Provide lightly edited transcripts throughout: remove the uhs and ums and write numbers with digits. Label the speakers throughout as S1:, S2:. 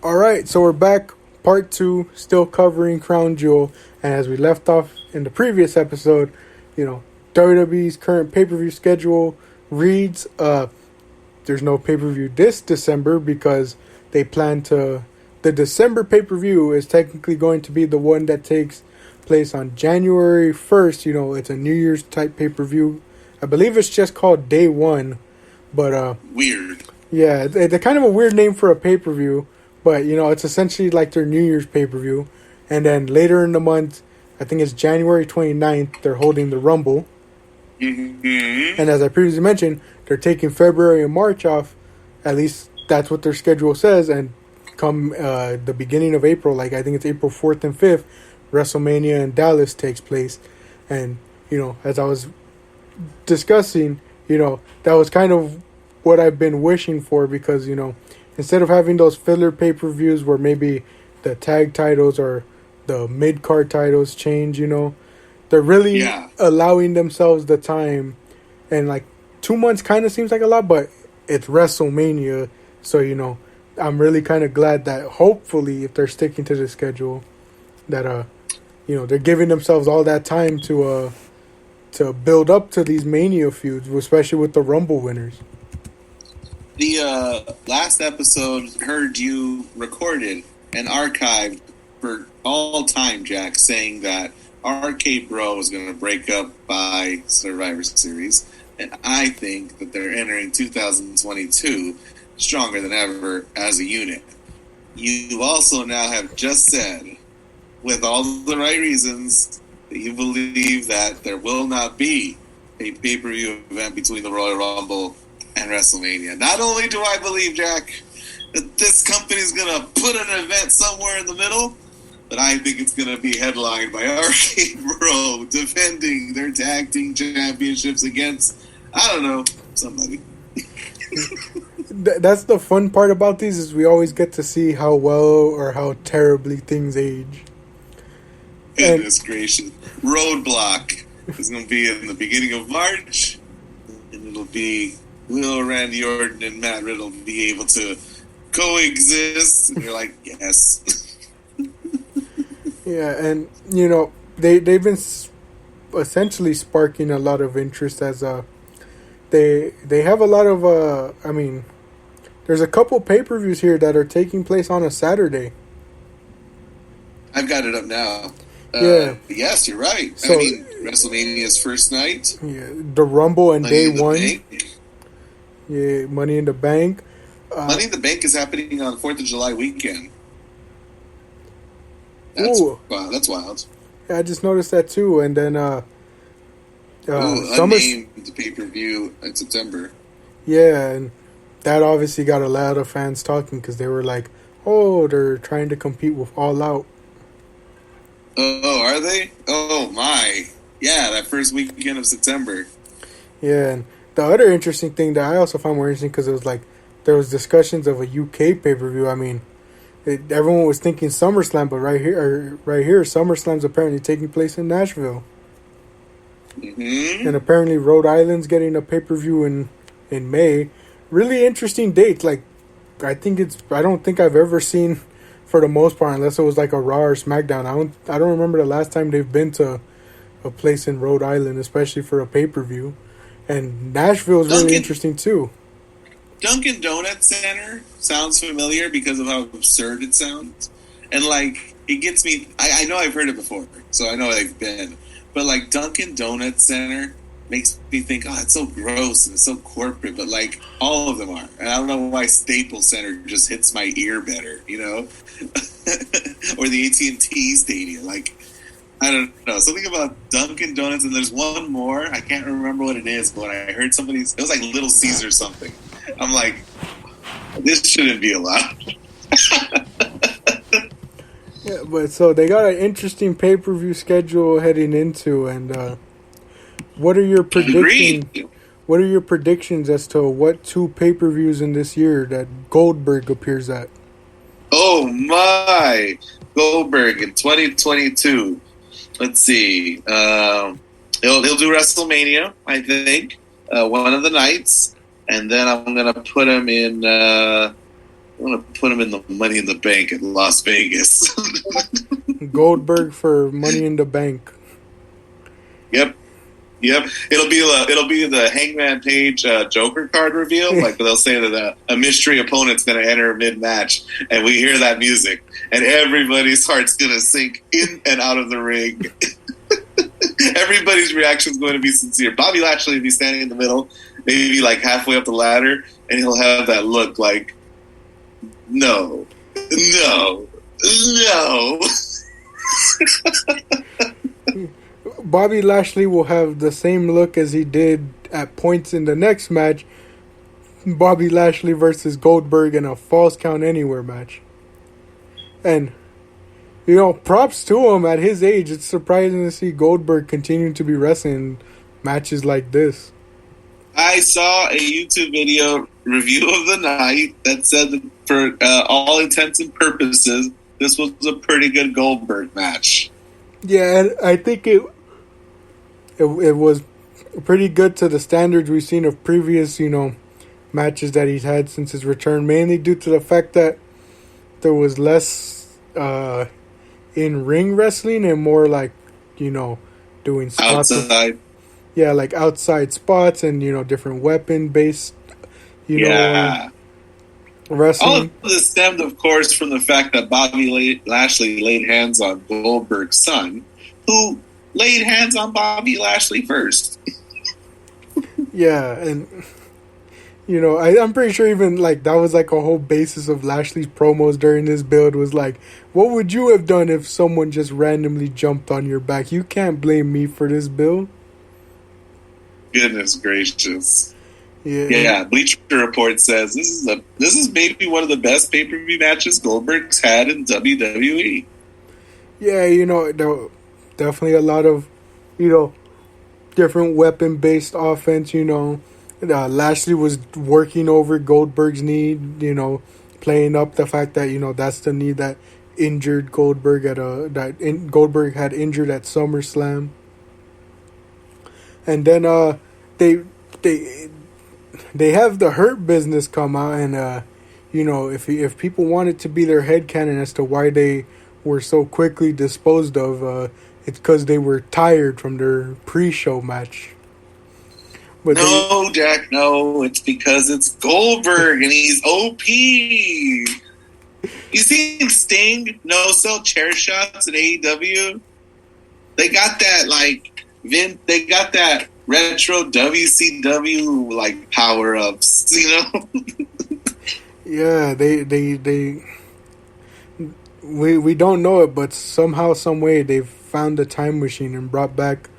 S1: All right, so we're back, part 2, still covering Crown Jewel. And as we left off in the previous episode, WWE's current pay-per-view schedule reads, there's no pay-per-view this December because they plan to... The December pay-per-view is technically going to be the one that takes place on January 1st. It's a New Year's type pay-per-view. I believe it's just called Day 1. But,
S2: weird.
S1: Yeah, they're kind of a weird name for a pay-per-view. But, it's essentially like their New Year's pay-per-view. And then later in the month, I think it's January 29th, they're holding the Rumble.
S2: Mm-hmm.
S1: And as I previously mentioned, they're taking February and March off. At least that's what their schedule says. And come the beginning of April, I think it's April 4th and 5th, WrestleMania in Dallas takes place. And, as I was discussing, that was kind of what I've been wishing for because, instead of having those filler pay-per-views where maybe the tag titles or the mid-card titles change, they're really allowing themselves the time. And, 2 months kind of seems like a lot, but it's WrestleMania. So, I'm really kind of glad that hopefully if they're sticking to the schedule that, they're giving themselves all that time to build up to these Mania feuds, especially with the Rumble winners.
S2: The last episode heard you recorded and archived for all time, Jack, saying that Arcade Bro was going to break up by Survivor Series. And I think that they're entering 2022 stronger than ever as a unit. You also now have just said, with all the right reasons, that you believe that there will not be a pay-per-view event between the Royal Rumble and WrestleMania. Not only do I believe, Jack, that this company is going to put an event somewhere in the middle, but I think it's going to be headlined by Arcade Bro defending their tag team championships against, I don't know, somebody.
S1: That's the fun part about these is we always get to see how well or how terribly things age.
S2: Goodness gracious. Roadblock is going to be in the beginning of March, and it'll be will Randy Orton and Matt Riddle be able to coexist? And you're like, yes.
S1: Yeah, and, they've been essentially sparking a lot of interest as they have a lot of, there's a couple pay-per-views here that are taking place on a Saturday.
S2: I've got it up now. Yes, you're right.
S1: So,
S2: WrestleMania's first night.
S1: Yeah, the Rumble and
S2: Money
S1: Day 1.
S2: Bank.
S1: Yeah, Money in the Bank.
S2: Money in the Bank is happening on 4th of July weekend. Wow, that's wild.
S1: Yeah, I just noticed that too. And then
S2: unnamed pay-per-view in September.
S1: Yeah, and that obviously got a lot of fans talking because they were like, oh, they're trying to compete with All Out.
S2: Oh, are they? Oh, my. Yeah, that first weekend of September.
S1: Yeah, and the other interesting thing that I also found more interesting because it was there was discussions of a UK pay-per-view. Everyone was thinking SummerSlam, but right here, SummerSlam's apparently taking place in Nashville.
S2: Mm-hmm.
S1: And apparently Rhode Island's getting a pay-per-view in May. Really interesting dates. I don't think I've ever seen, for the most part, unless it was a Raw or Smackdown. I don't remember the last time they've been to a place in Rhode Island, especially for a pay-per-view. And Nashville is really interesting too.
S2: Dunkin' Donuts Center sounds familiar because of how absurd it sounds. And it gets me, I know I've heard it before, so I know they've been. But Dunkin' Donuts Center makes me think, oh, it's so gross and it's so corporate, but all of them are. And I don't know why Staples Center just hits my ear better, or the AT&T Stadium. I don't know, something about Dunkin' Donuts, and there's one more, I can't remember what it is, but when I heard it was Little Caesar something. I'm like, this shouldn't be allowed.
S1: Yeah, but so they got an interesting pay-per-view schedule heading into, and what are your predictions? What are your predictions as to what 2 pay-per-views in this year that Goldberg appears at?
S2: Oh my, Goldberg in 2022. Let's see. He'll do WrestleMania, I think, one of the nights, and then I'm gonna put him in I want to put him in the Money in the Bank in Las Vegas.
S1: Goldberg for Money in the Bank.
S2: Yep. It'll be the Hangman Page Joker card reveal. Like they'll say that a mystery opponent's going to enter mid match, and we hear that music, and everybody's heart's going to sink in and out of the ring. Everybody's reaction is going to be sincere. Bobby Lashley will be standing in the middle, maybe like halfway up the ladder, and he'll have that look like, no.
S1: Bobby Lashley will have the same look as he did at points in the next match. Bobby Lashley versus Goldberg in a Falls Count Anywhere match. And, props to him at his age. It's surprising to see Goldberg continuing to be wrestling matches like this.
S2: I saw a YouTube video review of the night that said that for all intents and purposes, this was a pretty good Goldberg match.
S1: Yeah, and I think it was pretty good to the standards we've seen of previous, matches that he's had since his return, mainly due to the fact that there was less in-ring wrestling and more like, doing spots.
S2: Outside.
S1: Yeah, like outside spots and, different weapon-based, wrestling.
S2: All of this stemmed, of course, from the fact that Bobby Lashley laid hands on Goldberg's son, who laid hands on Bobby Lashley first.
S1: Yeah, and, I'm pretty sure even, like, that was, like, a whole basis of Lashley's promos during this build was, like, what would you have done if someone just randomly jumped on your back? You can't blame me for this build.
S2: Goodness gracious.
S1: Yeah.
S2: Bleacher Report says this is maybe one of the best pay-per-view matches Goldberg's had in WWE.
S1: Yeah, definitely a lot of, different weapon-based offense, Lashley was working over Goldberg's knee, playing up the fact that, that's the knee that injured Goldberg Goldberg had injured at SummerSlam. And then they have the Hurt Business come out and if people wanted to be their headcanon as to why they were so quickly disposed of, it's because they were tired from their pre-show match. But
S2: Jack, no, it's because it's Goldberg and he's OP. You seen Sting no-sell chair shots in AEW? They got that they got that retro WCW power-ups,
S1: Yeah, we don't know it, but somehow, some way, they've found the time machine and brought back,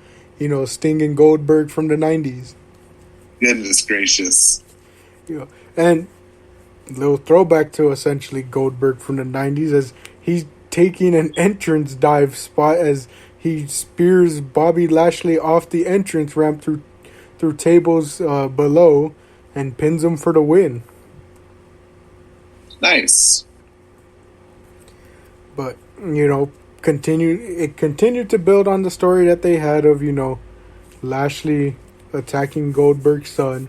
S1: Sting and Goldberg from the 90s.
S2: Goodness gracious.
S1: And a little throwback to essentially Goldberg from the 90s as he's taking an entrance dive spot as he spears Bobby Lashley off the entrance ramp through tables below and pins him for the win.
S2: Nice.
S1: But, it continued to build on the story that they had of, Lashley attacking Goldberg's son.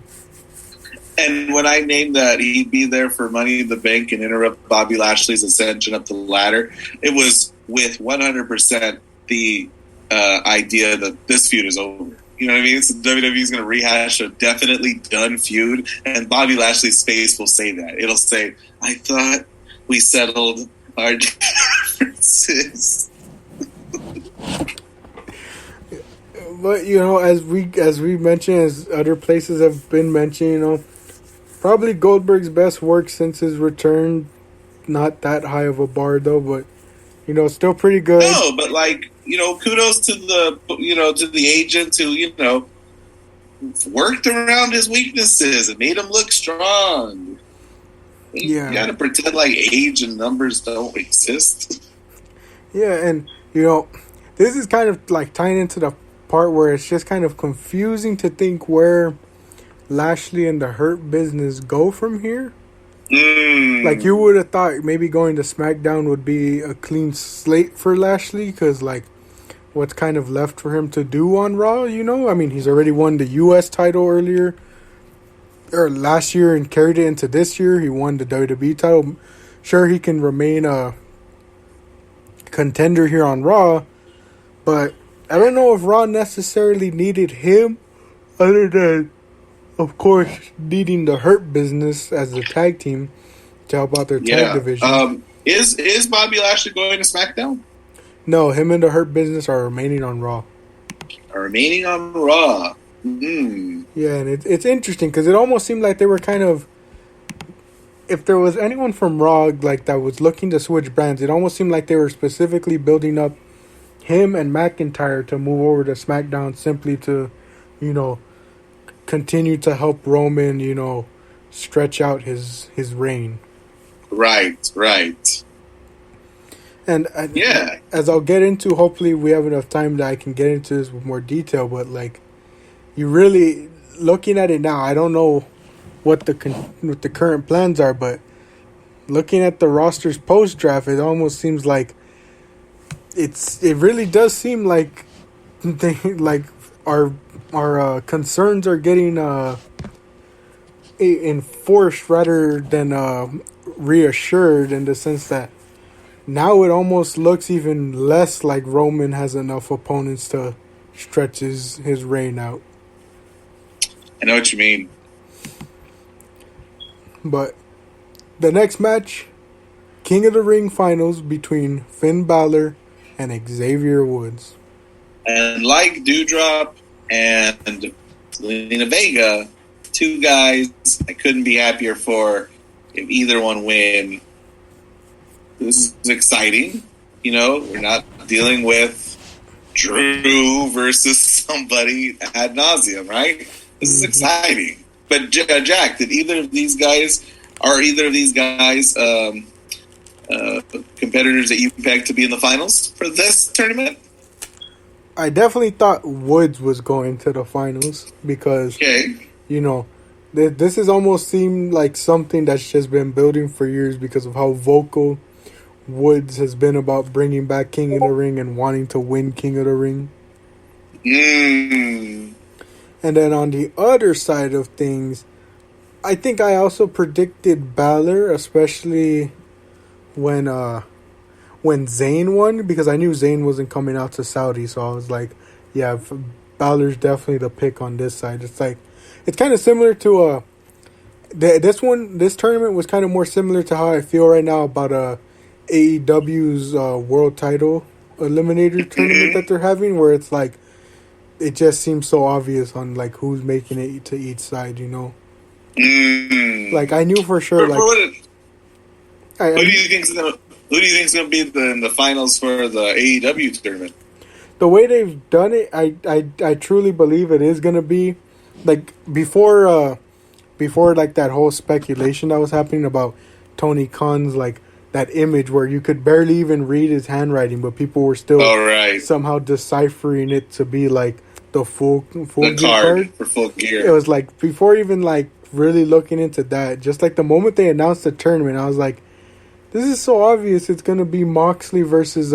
S2: And when I named that he'd be there for Money in the Bank and interrupt Bobby Lashley's ascension up the ladder, it was with 100% the idea that this feud is over. You know what I mean? So WWE's going to rehash a definitely done feud, and Bobby Lashley's face will say that. It'll say, I thought we settled our differences.
S1: But, as we mentioned, as other places have been mentioning, probably Goldberg's best work since his return. Not that high of a bar, though, but, still pretty good.
S2: No, but, kudos to the agents who, worked around his weaknesses and made him look strong.
S1: Yeah.
S2: You gotta pretend like age and numbers don't exist.
S1: Yeah, and, this is kind of, tying into the part where it's just kind of confusing to think where Lashley and the Hurt Business go from here. You would have thought maybe going to Smackdown would be a clean slate for Lashley because, what's kind of left for him to do on Raw, I mean, he's already won the U.S. title earlier or last year and carried it into this year. He won the WWE title. Sure, he can remain a contender here on Raw, but I don't know if Raw necessarily needed him, other than, of course, needing the Hurt Business as a tag team to help out their tag division.
S2: Is Bobby Lashley going to SmackDown?
S1: No, him and the Hurt Business are remaining on Raw.
S2: Remaining on Raw. Mm.
S1: Yeah, and it's interesting because it almost seemed like they were kind of, if there was anyone from Raw like that was looking to switch brands, it almost seemed like they were specifically building up him and McIntyre to move over to SmackDown simply to, continue to help Roman, stretch out his reign.
S2: Right.
S1: And as I'll get into, hopefully we have enough time that I can get into this with more detail. But like, you really looking at it now, I don't know what the current plans are, but looking at the rosters post draft, it almost seems like it really does seem like our concerns are getting enforced rather than reassured, in the sense that now it almost looks even less like Roman has enough opponents to stretch his reign out.
S2: I know what you mean.
S1: But the next match, King of the Ring finals between Finn Balor and Xavier Woods.
S2: And like Doudrop and Zelina Vega, two guys I couldn't be happier for if either one win. This is exciting. We're not dealing with Drew versus somebody ad nauseum, right? This is exciting. But Jack, are either of these guys competitors that you pegged to be in the finals for this tournament?
S1: I definitely thought Woods was going to the finals because, this has almost seemed like something that's just been building for years because of how vocal Woods has been about bringing back King of the Ring and wanting to win King of the Ring.
S2: Mm.
S1: And then on the other side of things, I think I also predicted Balor, especially when Zayn won, because I knew Zayn wasn't coming out to Saudi, so I was like, yeah, Balor's definitely the pick on this side. It's like, it's kind of similar to this tournament was kind of more similar to how I feel right now about AEW's world title eliminator tournament that they're having, where it's like, it just seems so obvious on like who's making it to each side,
S2: Mm.
S1: Like I knew for sure. Like,
S2: who do you think's gonna be in the finals for the AEW tournament?
S1: The way they've done it, I truly believe it is gonna be like before like that whole speculation that was happening about Tony Khan's like that image where you could barely even read his handwriting, but people were still somehow deciphering it to be like the full
S2: the
S1: gear
S2: card for Full Gear.
S1: It was like before even like really looking into that, just like the moment they announced the tournament, I was like, this is so obvious it's gonna be Moxley versus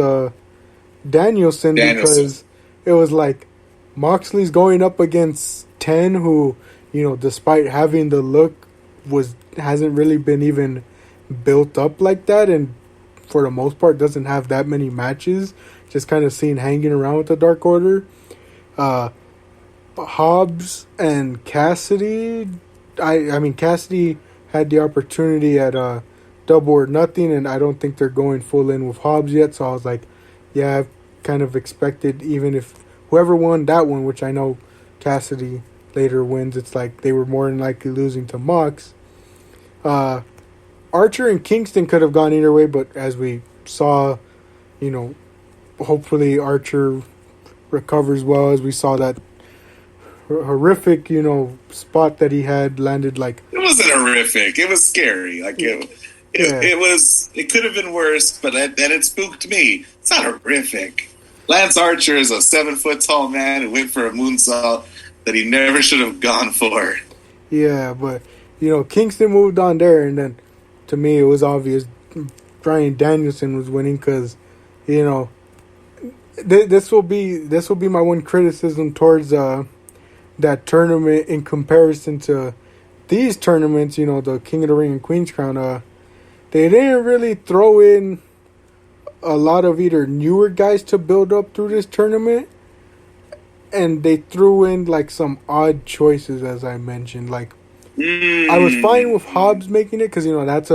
S1: Danielson, because it was like Moxley's going up against 10, who, despite having the look, hasn't really been even built up like that, and for the most part doesn't have that many matches, just kind of seen hanging around with the Dark Order. Hobbs and Cassidy, I mean Cassidy had the opportunity at Double or Nothing, and I don't think they're going full in with Hobbs yet, so I was like, yeah, I've kind of expected, even if whoever won that one, which I know Cassidy later wins, it's like they were more than likely losing to Mox. Archer and Kingston could have gone either way, but as we saw, hopefully Archer recovers well, as we saw that horrific, spot that he had landed like...
S2: It wasn't horrific. It was scary. Like, it could have been worse, but it spooked me. It's not horrific. Lance Archer is a 7-foot tall man who went for a moonsault that he never should have gone for.
S1: Yeah, but, Kingston moved on there, and then to me it was obvious Bryan Danielson was winning because, this will be my one criticism towards that tournament in comparison to these tournaments, the King of the Ring and Queen's Crown, they didn't really throw in a lot of either newer guys to build up through this tournament, and they threw in like some odd choices, as I mentioned. Like, I was fine with Hobbs making it because that's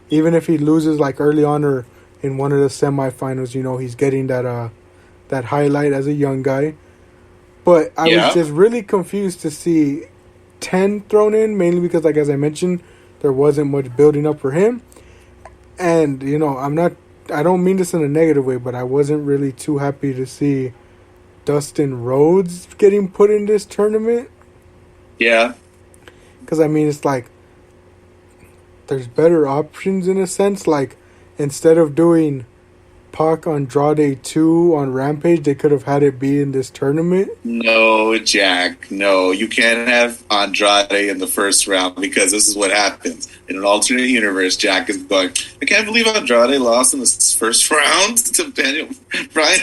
S1: even if he loses like early on or in one of the semifinals, he's getting that highlight as a young guy. But I was just really confused to see 10 thrown in, mainly because, like as I mentioned, there wasn't much building up for him. And I don't mean this in a negative way, but I wasn't really too happy to see Dustin Rhodes getting put in this tournament.
S2: Yeah.
S1: Because, it's like, there's better options in a sense. Like, instead of doing Pac Andrade 2 on Rampage, they could have had it be in this tournament.
S2: No, Jack. No, you can't have Andrade in the first round because this is what happens. In an alternate universe, Jack is going, I can't believe Andrade lost in the first round to Daniel Bryan.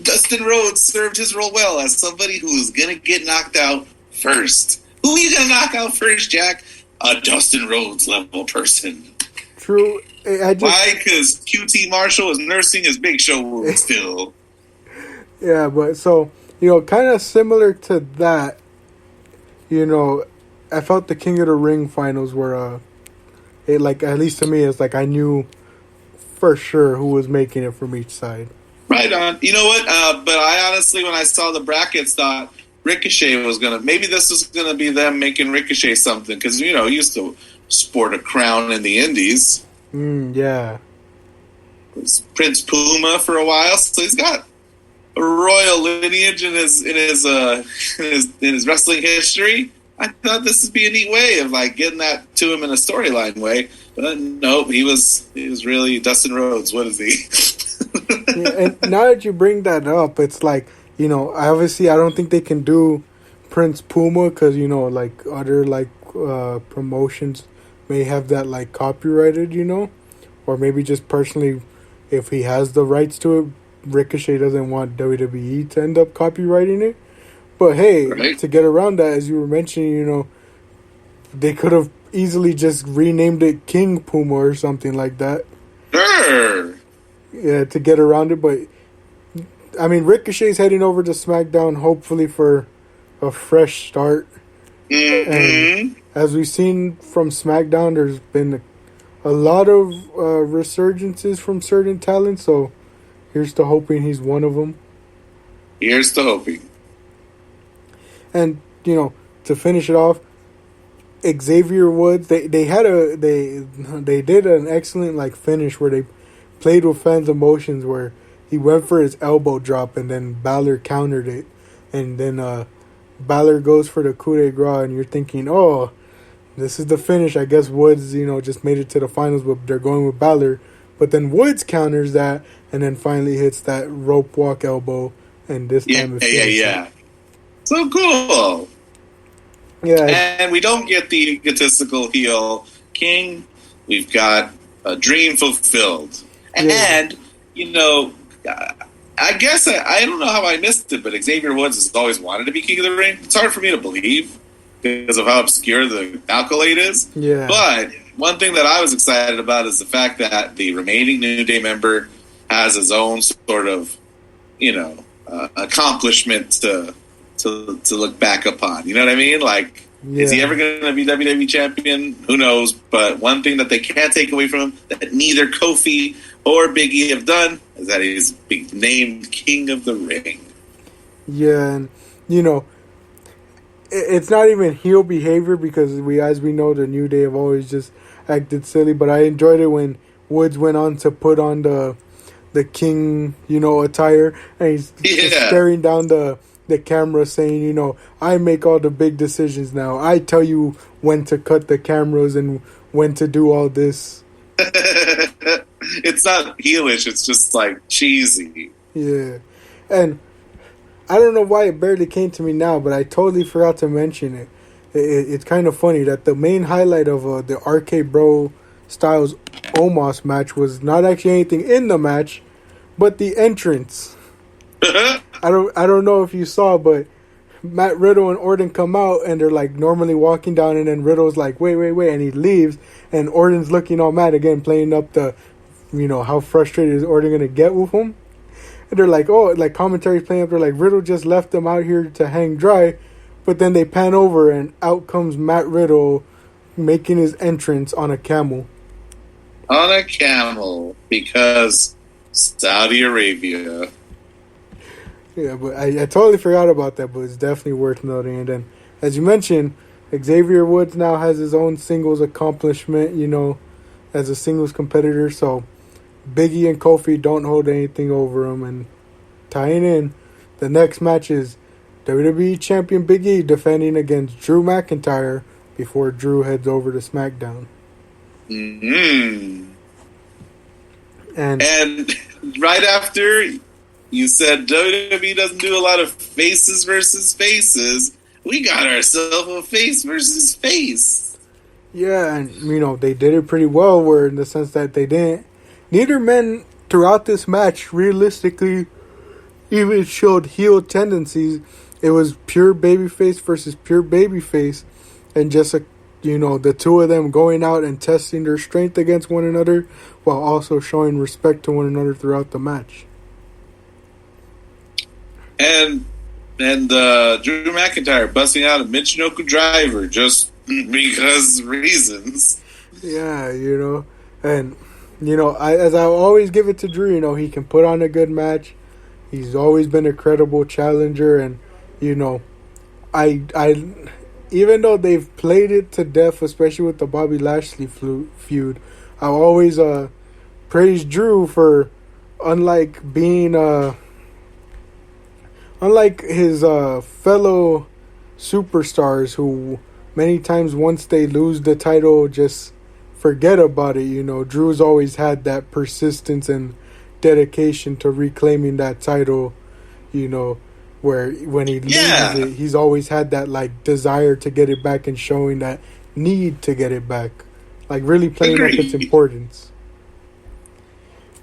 S2: Dustin Rhodes served his role well as somebody who is going to get knocked out first. Who are you going to knock out first, Jack? A Dustin Rhodes level person.
S1: True.
S2: Why? Because QT Marshall is nursing his Big Show wound still.
S1: Yeah, but so, kind of similar to that, I felt the King of the Ring finals were, at least to me, it's like I knew for sure who was making it from each side.
S2: Right on. You know what? But I honestly, when I saw the brackets, thought Ricochet was going to, maybe this is going to be them making Ricochet something, because, he used to sport a crown in the Indies.
S1: Yeah.
S2: It was Prince Puma for a while, so he's got a royal lineage in his wrestling history. I thought this would be a neat way of like getting that to him in a storyline way, but nope, he was really Dustin Rhodes. What is he?
S1: And now that you bring that up, it's like obviously I don't think they can do Prince Puma because like other like promotions may have that like copyrighted, or maybe just personally, if he has the rights to it, Ricochet doesn't want WWE to end up copyrighting it. But hey, right. To get around that, as you were mentioning, they could have easily just renamed it King Puma or something like that.
S2: Sure.
S1: Yeah, to get around it. But Ricochet's heading over to Smackdown, hopefully for a fresh start.
S2: Mm-hmm.
S1: And as we've seen from SmackDown, there's been a lot of resurgences from certain talents, so here's to hoping he's one of them.
S2: Here's to hoping.
S1: And, to finish it off, Xavier Woods, they did an excellent like finish where they played with fans' emotions, where he went for his elbow drop and then Balor countered it, and then Balor goes for the coup de grace, and you're thinking, oh, this is the finish. I guess Woods, just made it to the finals, but they're going with Balor. But then Woods counters that, and then finally hits that rope walk elbow, and this time it's
S2: yeah. So cool.
S1: Yeah.
S2: And we don't get the egotistical heel King. We've got a dream fulfilled.
S1: Yeah.
S2: And, I guess I don't know how I missed it, but Xavier Woods has always wanted to be King of the Ring. It's hard for me to believe because of how obscure the accolade is.
S1: Yeah.
S2: But one thing that I was excited about is the fact that the remaining New Day member has his own sort of, accomplishment to look back upon. You know what I mean? Like, is he ever going to be WWE champion? Who knows? But one thing that they can't take away from him that neither Kofi or Biggie have done is that he's been named King of the Ring.
S1: Yeah, and it's not even heel behavior because as we know, the New Day have always just acted silly. But I enjoyed it when Woods went on to put on the King, attire, and he's just staring down the camera saying, I make all the big decisions now. I tell you when to cut the cameras and when to do all this.
S2: It's not heelish, it's just like cheesy.
S1: Yeah. And I don't know why it barely came to me now, but I totally forgot to mention it. It's kind of funny that the main highlight of the RK Bro Styles Omos match was not actually anything in the match, but the entrance. I don't know if you saw, but Matt Riddle and Orton come out, and they're like normally walking down, and then Riddle's like, wait, and he leaves, and Orton's looking all mad again, playing up the, how frustrated is Orton gonna get with him. And they're like, oh, like commentary's playing up. They're like, Riddle just left them out here to hang dry. But then they pan over and out comes Matt Riddle making his entrance on a camel.
S2: On a camel, because Saudi Arabia.
S1: Yeah, but I totally forgot about that, but it's definitely worth noting. And then, as you mentioned, Xavier Woods now has his own singles accomplishment, as a singles competitor. So Biggie and Kofi don't hold anything over him. And tying in, the next match is WWE Champion Big E defending against Drew McIntyre before Drew heads over to SmackDown.
S2: Mm-hmm.
S1: And
S2: right after you said WWE doesn't do a lot of faces versus faces, we got ourselves a face versus face.
S1: Yeah, and they did it pretty well, where in the sense that neither men throughout this match realistically even showed heel tendencies. It was pure babyface versus pure babyface, and just the two of them going out and testing their strength against one another while also showing respect to one another throughout the match.
S2: And Drew McIntyre busting out a Michinoku driver just because reasons.
S1: Yeah, and as I always give it to Drew, he can put on a good match. He's always been a credible challenger, and I even though they've played it to death, especially with the Bobby Lashley feud, I always praise Drew for unlike his fellow superstars who many times once they lose the title just forget about it. Drew's always had that persistence and dedication to reclaiming that title, where when he loses it, he's always had that desire to get it back and showing that need to get it back, really playing up its importance.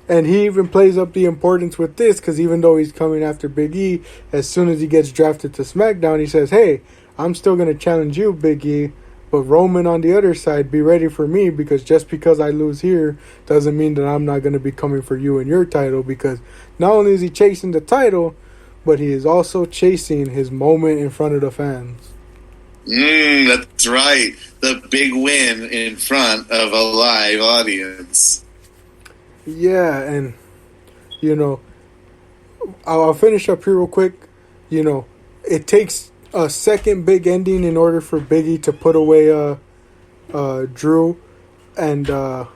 S1: And he even plays up the importance with this, because even though he's coming after Big E, as soon as he gets drafted to SmackDown, he says, hey, I'm still going to challenge you, Big E, but Roman on the other side, be ready for me, because just because I lose here doesn't mean that I'm not going to be coming for you and your title, because not only is he chasing the title, but he is also chasing his moment in front of the fans.
S2: That's right. The big win in front of a live audience.
S1: Yeah, and, I'll finish up here real quick. It takes a second big ending in order for Biggie to put away Drew, and I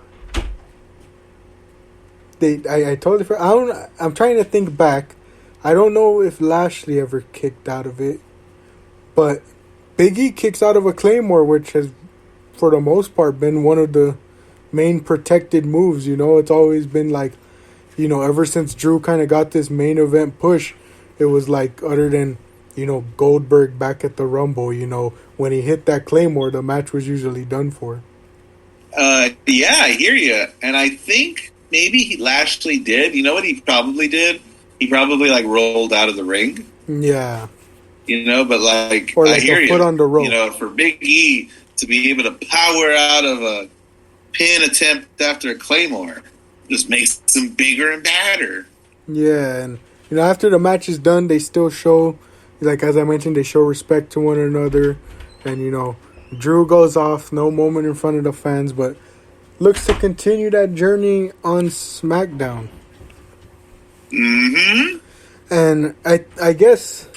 S1: totally forgot. I'm trying to think back. I don't know if Lashley ever kicked out of it, but Biggie kicks out of a Claymore, which has, for the most part, been one of the main protected moves. It's always been ever since Drew kind of got this main event push, it was other than Goldberg back at the Rumble, when he hit that Claymore, the match was usually done for.
S2: Yeah, I hear you. And I think maybe Lashley did. You know what he probably did? He probably rolled out of the ring.
S1: Yeah.
S2: But
S1: or
S2: I hear
S1: a foot
S2: you.
S1: on the rope.
S2: For Big E to be able to power out of a pin attempt after a Claymore just makes him bigger and badder.
S1: Yeah, and after the match is done, they still show, as I mentioned, they show respect to one another, and Drew goes off, no moment in front of the fans, but looks to continue that journey on SmackDown.
S2: Mm-hmm.
S1: And I guess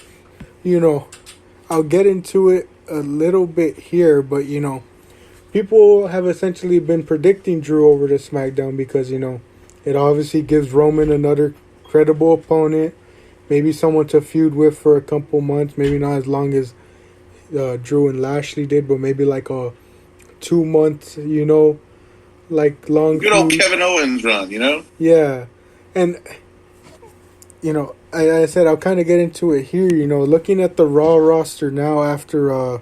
S1: I'll get into it a little bit here, but people have essentially been predicting Drew over to SmackDown because it obviously gives Roman another credible opponent, maybe someone to feud with for a couple months, maybe not as long as Drew and Lashley did, but maybe a 2 month, long
S2: good old Kevin Owens run,
S1: Yeah, and I said I'll kind of get into it here. Looking at the Raw roster now after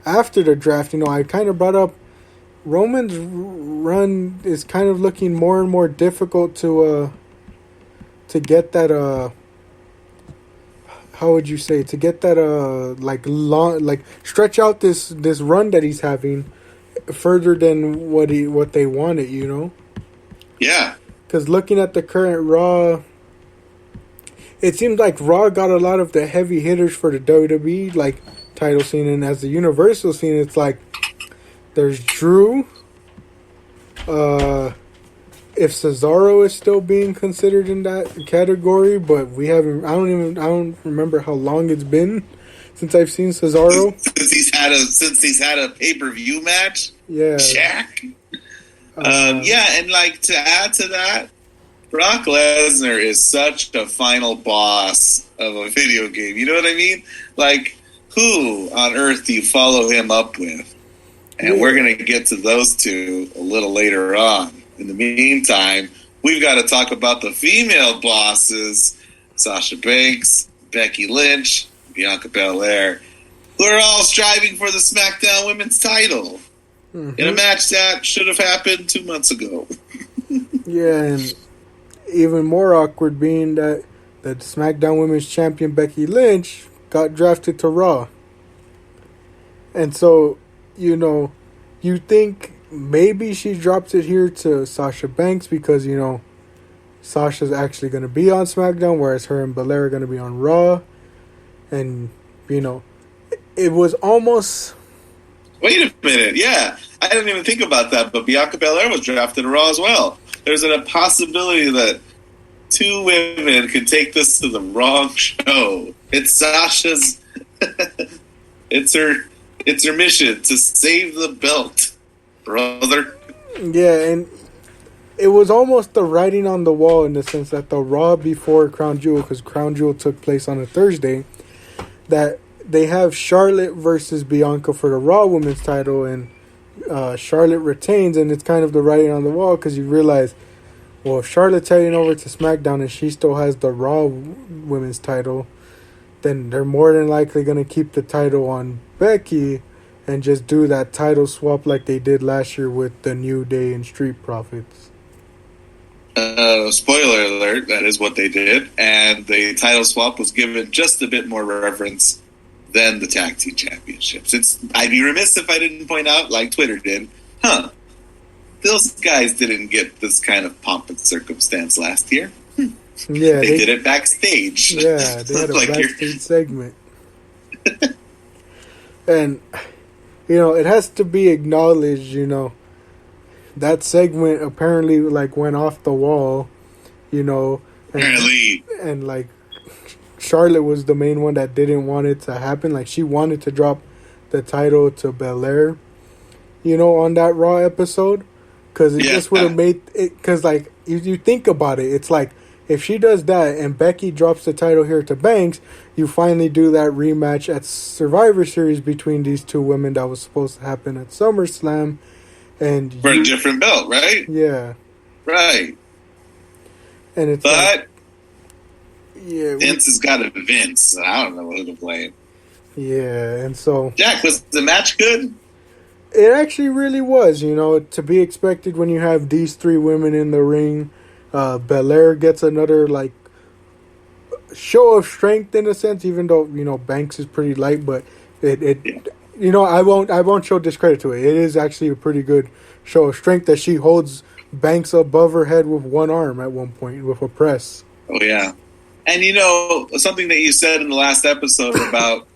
S1: the draft, I kind of brought up Roman's run is kind of looking more and more difficult to get that. how would you say, to get that like long, like stretch out this run that he's having further than what they wanted, you know?
S2: Yeah.
S1: Because looking at the current Raw, it seems like Raw got a lot of the heavy hitters for the WWE like title scene, and as the Universal scene, it's like there's Drew. If Cesaro is still being considered in that category, but we haven't. I don't remember how long it's been since I've seen Cesaro.
S2: Since he's had a pay-per-view match.
S1: Yeah.
S2: Shaq. Yeah, and like to add to that, Brock Lesnar is such a final boss of a video game. You know what I mean? Like, who on earth do you follow him up with? And we're going to get to those two a little later on. In the meantime, we've got to talk about the female bosses, Sasha Banks, Becky Lynch, Bianca Belair, who are all striving for the SmackDown Women's title in a match that should have happened 2 months ago.
S1: Yeah, and even more awkward being that SmackDown Women's Champion Becky Lynch got drafted to Raw. And so, you know, you think maybe she drops it here to Sasha Banks because, you know, Sasha's actually going to be on SmackDown, whereas her and Belair are going to be on Raw. And, you know, it was almost...
S2: Wait a minute, yeah. I didn't even think about that, but Bianca Belair was drafted to Raw as well. There's a possibility that two women could take this to the wrong show. It's Sasha's... it's her mission to save the belt, brother.
S1: Yeah, and it was almost the writing on the wall in the sense that the Raw before Crown Jewel, because Crown Jewel took place on a Thursday, that they have Charlotte versus Bianca for the Raw Women's title, and Charlotte retains, and it's kind of the writing on the wall because you realize, well, if Charlotte's heading over to SmackDown and she still has the Raw Women's title, then they're more than likely going to keep the title on Becky and just do that title swap like they did last year with the New Day and Street Profits.
S2: Spoiler alert, that is what they did. And the title swap was given just a bit more reverence than the tag team championships. I'd be remiss if I didn't point out, like Twitter did, those guys didn't get this kind of pomp and circumstance last year.
S1: Yeah,
S2: they did it backstage.
S1: Yeah, they had a backstage segment. And, you know, it has to be acknowledged, you know, that segment apparently, like, went off the wall, you know. And like, Charlotte was the main one that didn't want it to happen. Like, she wanted to drop the title to Belair, you know, on that Raw episode. Because it just would have made it, because, like, you think about it, it's like, if she does that and Becky drops the title here to Banks, you finally do that rematch at Survivor Series between these two women that was supposed to happen at SummerSlam. And
S2: for a different belt, right?
S1: Yeah.
S2: Right.
S1: And it's
S2: but
S1: yeah,
S2: Vince has got a Vince. I don't know who to blame.
S1: Yeah, and so...
S2: Jack, was the match good?
S1: It actually really was, you know, to be expected when you have these three women in the ring. Belair gets another, like, show of strength in a sense, even though, you know, Banks is pretty light, but you know, I won't show discredit to it. It is actually a pretty good show of strength that she holds Banks above her head with one arm at one point with a press.
S2: Oh, yeah. And, you know, something that you said in the last episode about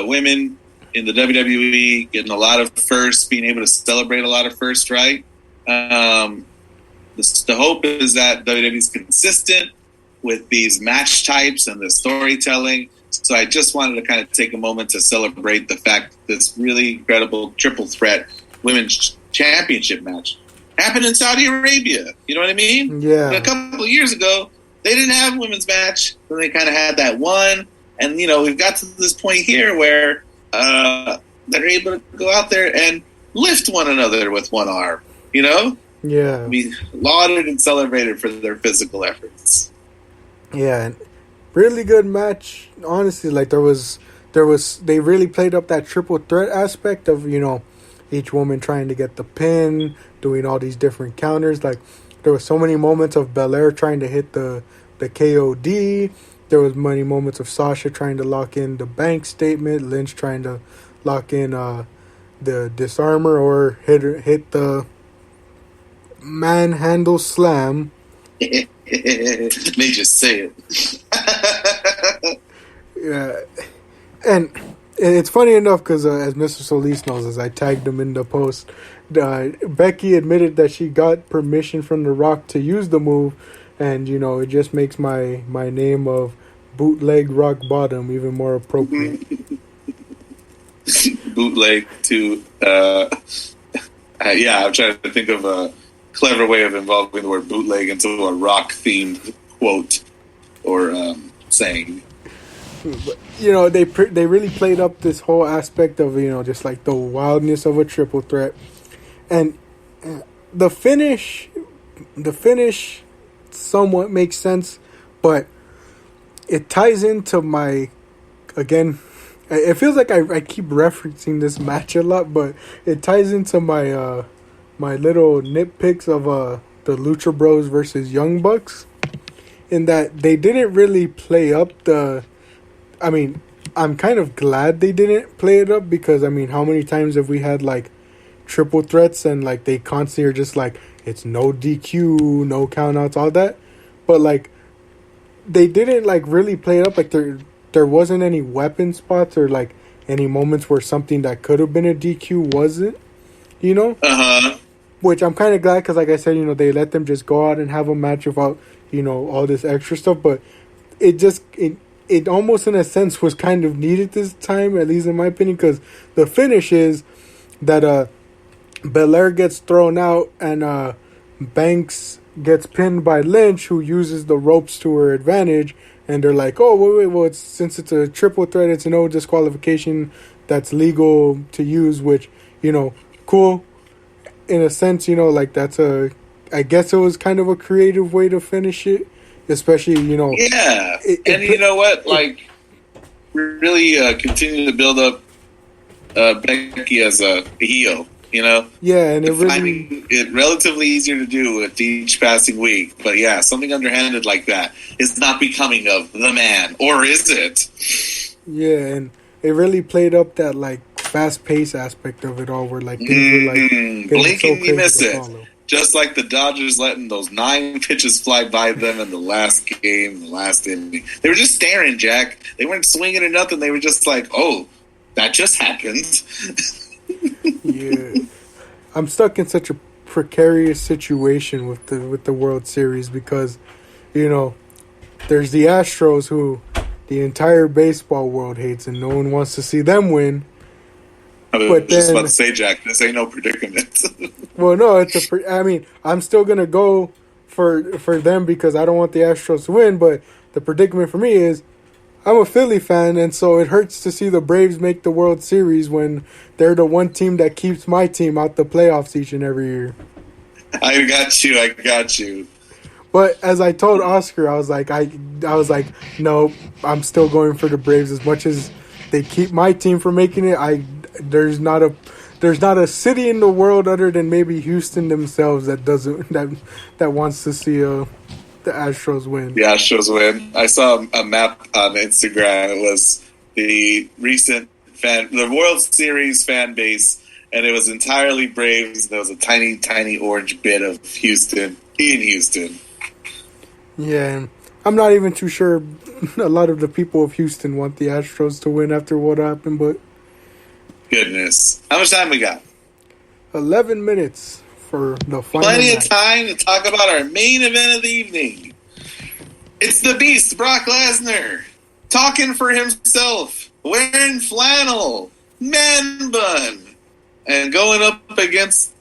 S2: women in the WWE getting a lot of firsts, being able to celebrate a lot of firsts, right? The hope is that WWE is consistent with these match types and the storytelling. So I just wanted to kind of take a moment to celebrate the fact that this really incredible triple threat women's championship match happened in Saudi Arabia. You know what I mean?
S1: Yeah.
S2: But a couple of years ago, they didn't have a women's match. So they kind of had that one. And, you know, we've got to this point here where they're able to go out there and lift one another with one arm, you know?
S1: Yeah.
S2: Be lauded and celebrated for their physical efforts.
S1: Yeah, and really good match. Honestly, like there was they really played up that triple threat aspect of, you know, each woman trying to get the pin, doing all these different counters. Like there were so many moments of Belair trying to hit the KOD, there was many moments of Sasha trying to lock in the bank statement, Lynch trying to lock in the disarmor or hit the manhandle slam.
S2: They just say it.
S1: Yeah, and it's funny enough because as Mr. Solis knows, as I tagged him in the post, Becky admitted that she got permission from The Rock to use the move, and it just makes my name of Bootleg Rock Bottom even more appropriate.
S2: Bootleg to I'm trying to think of a clever way of involving the word bootleg into a rock themed quote or saying.
S1: But, they really played up this whole aspect of just like the wildness of a triple threat, and the finish somewhat makes sense, but it ties into my, again, it feels like I keep referencing this match a lot, but it ties into my my little nitpicks of the Lucha Bros versus Young Bucks, in that they didn't really play up I'm kind of glad they didn't play it up, because how many times have we had like triple threats and like they constantly are just like, it's no DQ, no countouts, all that, but like they didn't like really play it up. Like there wasn't any weapon spots or like any moments where something that could have been a DQ wasn't, which I'm kind of glad, because like I said, they let them just go out and have a match without all this extra stuff. But it almost in a sense was kind of needed this time, at least in my opinion, because the finish is that Belair gets thrown out and Banks gets pinned by Lynch, who uses the ropes to her advantage, and they're like, oh, well, since it's a triple threat, it's no disqualification that's legal to use, which, cool in a sense, like that's I guess it was kind of a creative way to finish it. Especially,
S2: Yeah. You know what? Like, really continue to build up Becky as a heel,
S1: Yeah, and
S2: it's relatively easier to do with each passing week. But yeah, something underhanded like that is not becoming of the man. Or is it?
S1: Yeah, and it really played up that, like, fast-paced aspect of it all, where, like, things were, like,
S2: blink and you miss it.
S1: Follow.
S2: Just like the Dodgers letting those 9 pitches fly by them in the last game, the last inning. They were just staring, Jack. They weren't swinging or nothing. They were just like, oh, that just happened.
S1: Yeah. I'm stuck in such a precarious situation with the World Series because, there's the Astros, who the entire baseball world hates and no one wants to see them win.
S2: I was just about to say, Jack, this ain't no predicament.
S1: Well, no, I'm still going to go for them because I don't want the Astros to win, but the predicament for me is I'm a Philly fan, and so it hurts to see the Braves make the World Series when they're the one team that keeps my team out the playoffs each and every year.
S2: I got you.
S1: But as I told Oscar, I was like, no, I'm still going for the Braves. As much as they keep my team from making it, there's not a city in the world other than maybe Houston themselves that wants to see the Astros win.
S2: The Astros win. I saw a map on Instagram. It was the recent the World Series fan base, and it was entirely Braves. There was a tiny, tiny orange bit of Houston in Houston.
S1: Yeah, and I'm not even too sure a lot of the people of Houston want the Astros to win after what happened, but
S2: goodness. How much time we got?
S1: 11 minutes for the final
S2: Plenty
S1: match.
S2: of time to talk about our main event of the evening. It's the Beast, Brock Lesnar, talking for himself, wearing flannel, man bun, and going up against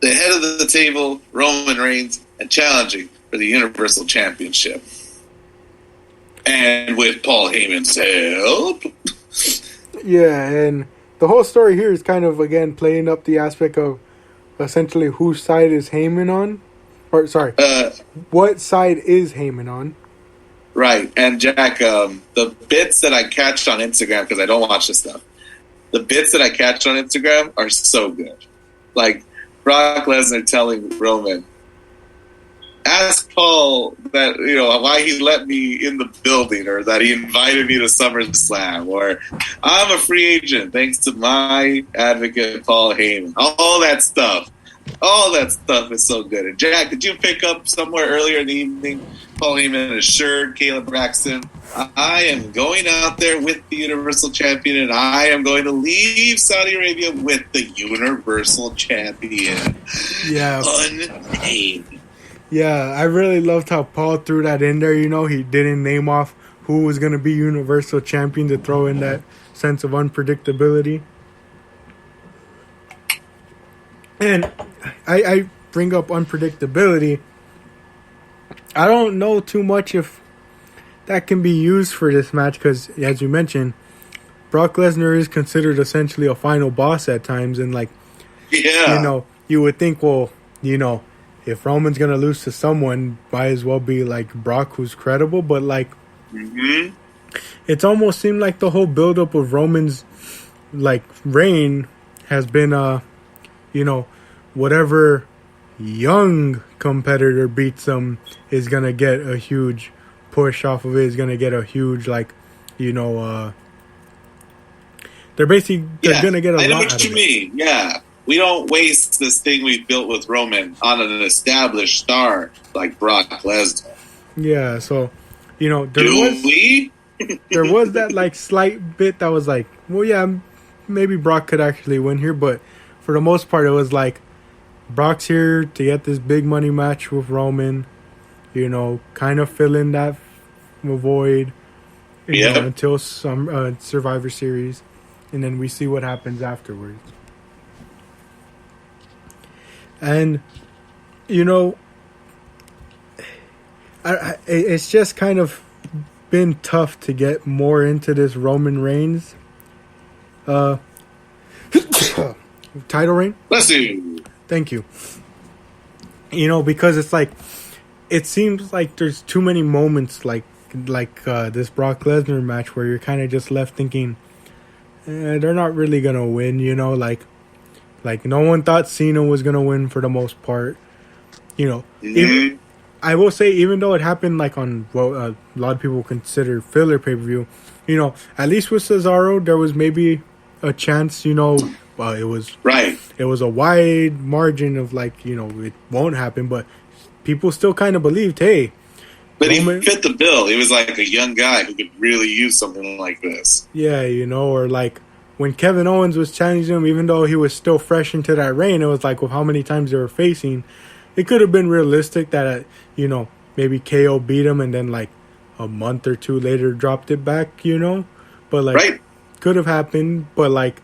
S2: the head of the table, Roman Reigns, and challenging for the Universal Championship. And with Paul Heyman's help.
S1: Yeah, and the whole story here is kind of, again, playing up the aspect of essentially whose side is Heyman on. Or, sorry, what side is Heyman on?
S2: Right. And, Jack, the bits that I catch on Instagram, because I don't watch this stuff, the bits that I catch on Instagram are so good. Like, Brock Lesnar telling Roman, ask Paul that, why he let me in the building or that he invited me to SummerSlam or I'm a free agent thanks to my advocate, Paul Heyman. All that stuff. All that stuff is so good. And Jack, did you pick up somewhere earlier in the evening? Paul Heyman assured Caleb Braxton, I am going out there with the Universal Champion and I am going to leave Saudi Arabia with the Universal Champion.
S1: Yeah.
S2: Unnamed.
S1: Yeah, I really loved how Paul threw that in there. He didn't name off who was going to be Universal Champion to throw in that sense of unpredictability. And I bring up unpredictability. I don't know too much if that can be used for this match because, as you mentioned, Brock Lesnar is considered essentially a final boss at times. And, you would think, well, if Roman's going to lose to someone, might as well be, Brock who's credible. But, it's almost seemed like the whole buildup of Roman's, reign has been, whatever young competitor beats him is going to get a huge push off of it, is going to get a huge, they're basically going to get a lot. I know what you mean.
S2: Yeah. We don't waste this thing we've built with Roman on an established star like Brock Lesnar.
S1: Yeah, so, there was that, slight bit that was well, yeah, maybe Brock could actually win here, but for the most part, it was Brock's here to get this big money match with Roman, kind of fill in that void until some Survivor Series, and then we see what happens afterwards. And, it's just kind of been tough to get more into this Roman Reigns title reign.
S2: Bless you.
S1: Thank you. Because it's it seems like there's too many moments like this Brock Lesnar match where you're kind of just left thinking, they're not really going to win, no one thought Cena was going to win for the most part. Even, I will say, even though it happened on a lot of people consider filler pay-per-view, at least with Cesaro, there was maybe a chance, it was
S2: right.
S1: It was a wide margin of it won't happen, but people still kind of believed, hey.
S2: But Roman, he fit the bill. He was a young guy who could really use something like this.
S1: Yeah, or when Kevin Owens was challenging him, even though he was still fresh into that reign, it was with how many times they were facing, it could have been realistic that, maybe KO beat him and then a month or two later dropped it back, but
S2: right.
S1: Could have happened, but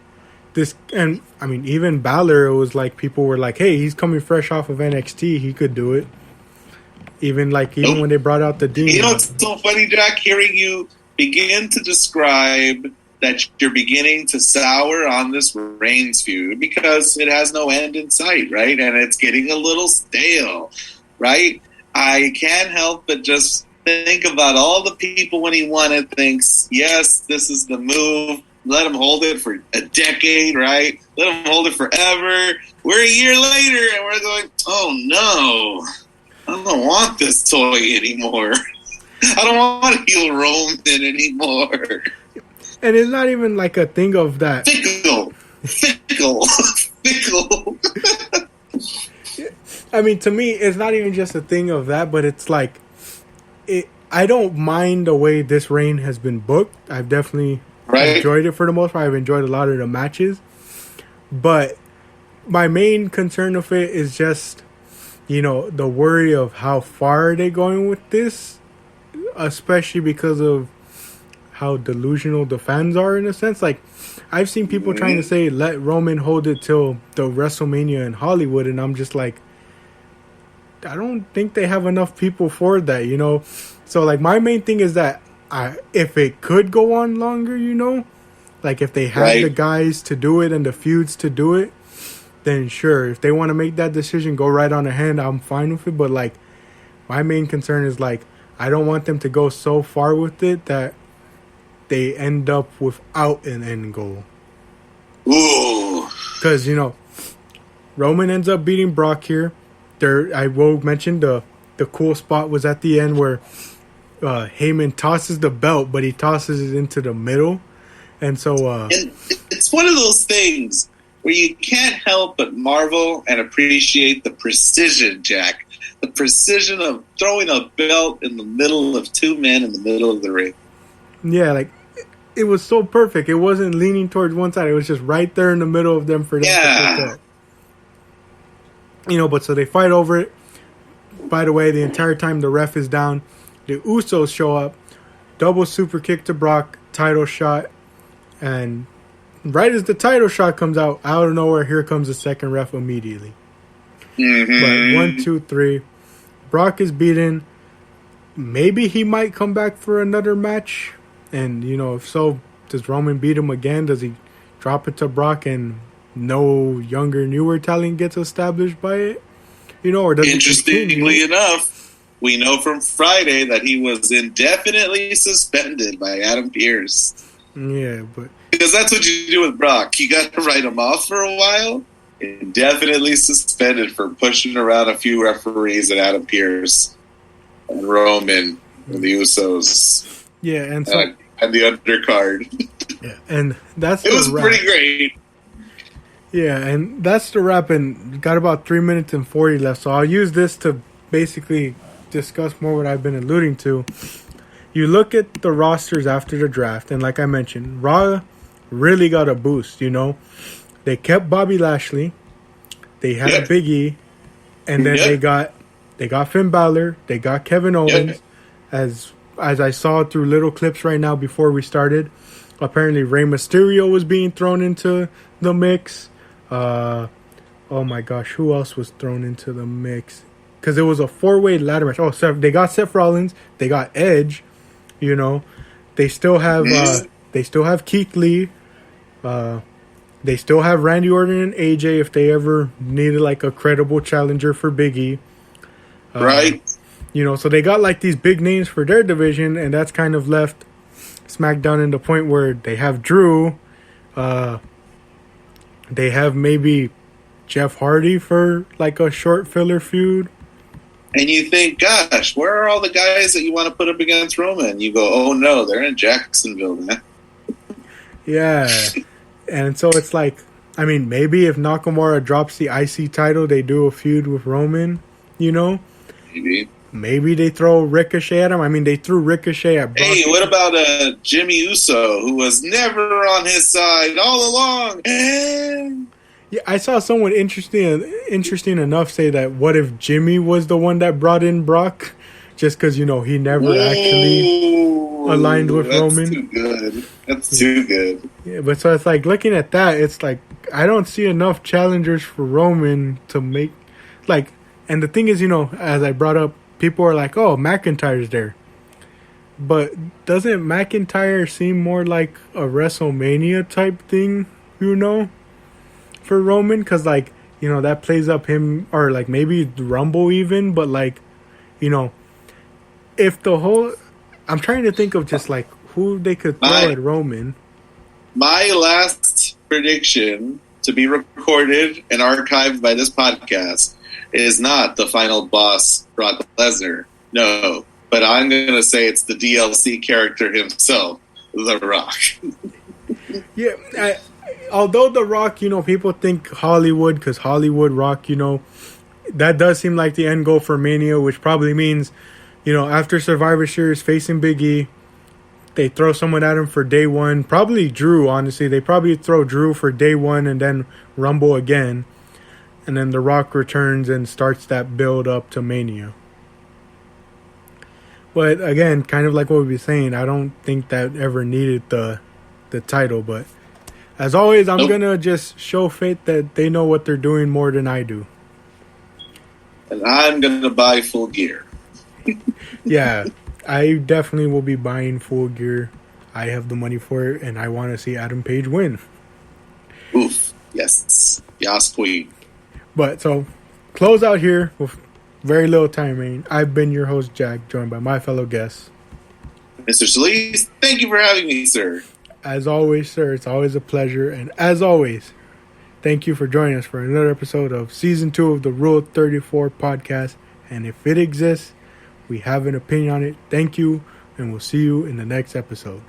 S1: this, and I mean, even Balor, it was people were hey, he's coming fresh off of NXT, he could do it. Even when they brought out the Demon.
S2: It's so funny, Jack, hearing you begin to describe that you're beginning to sour on this Reigns feud because it has no end in sight, right? And it's getting a little stale, right? I can't help but just think about all the people when he won it thinks, yes, this is the move. Let him hold it for a decade, right? Let him hold it forever. We're a year later and we're going, oh no, I don't want this toy anymore. I don't want to heel Roman anymore.
S1: And it's not even a thing of that.
S2: Fickle.
S1: I mean, to me, it's not even just a thing of that, but it's I don't mind the way this reign has been booked. I've definitely enjoyed it for the most part. I've enjoyed a lot of the matches. But my main concern of it is just, the worry of how far are they going with this, especially because of how delusional the fans are in a sense. I've seen people trying to say, let Roman hold it till the WrestleMania in Hollywood, and I'm just I don't think they have enough people for that, So, my main thing is that if it could go on longer, if they had the guys to do it and the feuds to do it, then sure. If they want to make that decision, go right on ahead, I'm fine with it. But, my main concern is, I don't want them to go so far with it that they end up without an end goal.
S2: Ooh.
S1: Because, Roman ends up beating Brock here. I will mention the the cool spot was at the end where Heyman tosses the belt, but he tosses it into the middle. And so...
S2: and it's one of those things where you can't help but marvel and appreciate the precision, Jack. The precision of throwing a belt in the middle of two men in the middle of the ring.
S1: Yeah, like, it was so perfect. It wasn't leaning towards one side. It was just right there in the middle of them for them to pick up. You know, but so they fight over it. By the way, the entire time the ref is down, the Usos show up. Double super kick to Brock. Title shot. And right as the title shot comes out of nowhere, here comes the second ref immediately.
S2: Mm-hmm.
S1: But 1, 2, 3. Brock is beaten. Maybe he might come back for another match. And, you know, if so, does Roman beat him again? Does he drop it to Brock and no younger, newer talent gets established by it? You know, or does
S2: Interestingly enough, we know from Friday that he was indefinitely suspended by Adam Pearce.
S1: Yeah, but...
S2: because that's what you do with Brock. You got to write him off for a while. Indefinitely suspended for pushing around a few referees and Adam Pearce and Roman and the Usos.
S1: Yeah, and so...
S2: and the undercard.
S1: Yeah, and that's
S2: it was
S1: wrap.
S2: Pretty great.
S1: Yeah, and that's the wrap, and got about 3 minutes and 40 left, so I'll use this to basically discuss more what I've been alluding to. You look at the rosters after the draft, and like I mentioned, Raw really got a boost, you know. They kept Bobby Lashley, they had Biggie, and then they got Finn Balor, they got Kevin Owens, as I saw through little clips right now before we started. Apparently Rey Mysterio was being thrown into the mix. Oh my gosh, who else was thrown into the mix? Because it was a 4-way ladder match. Oh, so they got Seth Rollins, they got Edge, you know. They still have Keith Lee. They still have Randy Orton and AJ if they ever needed like a credible challenger for Biggie.
S2: Right.
S1: You know, so they got like these big names for their division, and that's kind of left SmackDown in the point where they have Drew. They have maybe Jeff Hardy for like a short filler feud.
S2: And you think, gosh, where are all the guys that you want to put up against Roman? You go, oh no, they're in Jacksonville, man.
S1: Yeah. And so it's like, I mean, maybe if Nakamura drops the IC title, they do a feud with Roman, you know? Maybe they throw Ricochet at him. I mean, they threw Ricochet at Brock.
S2: Hey, what about Jimmy Uso, who was never on his side all along?
S1: Yeah, I saw someone interesting enough say that what if Jimmy was the one that brought in Brock? Just because, you know, he never actually aligned with Roman.
S2: Too good. That's too good.
S1: Yeah, but so it's like, looking at that, it's like, I don't see enough challengers for Roman to make, like, and the thing is, you know, as I brought up, people are like, oh, McIntyre's there. But doesn't McIntyre seem more like a WrestleMania type thing, you know, for Roman? Because, like, you know, that plays up him, or like maybe Rumble even, but like, you know, if the whole, I'm trying to think of just like who they could throw at Roman.
S2: My last prediction to be recorded and archived by this podcast is not the final boss, Brock Lesnar. No, but I'm going to say it's the DLC character himself, The Rock.
S1: Yeah, although The Rock, you know, people think Hollywood, because Hollywood Rock, you know, that does seem like the end goal for Mania, which probably means, you know, after Survivor Series facing Big E, they throw someone at him for day one. Probably Drew, honestly. They probably throw Drew for day one and then Rumble again. And then The Rock returns and starts that build up to Mania. But again, kind of like what we were saying, I don't think that ever needed the title. But as always, I'm going to just show Fate that they know what they're doing more than I do.
S2: And I'm going to buy Full Gear.
S1: Yeah, I definitely will be buying Full Gear. I have the money for it, and I want to see Adam Page win.
S2: Oof. Yes. Yas Queen.
S1: But so, close out here with very little time remaining. I've been your host, Jack, joined by my fellow guests.
S2: Mr. Solis, thank you for having me, sir.
S1: As always, sir, it's always a pleasure. And as always, thank you for joining us for another episode of Season 2 of the Rule 34 podcast. And if it exists, we have an opinion on it. Thank you, and we'll see you in the next episode.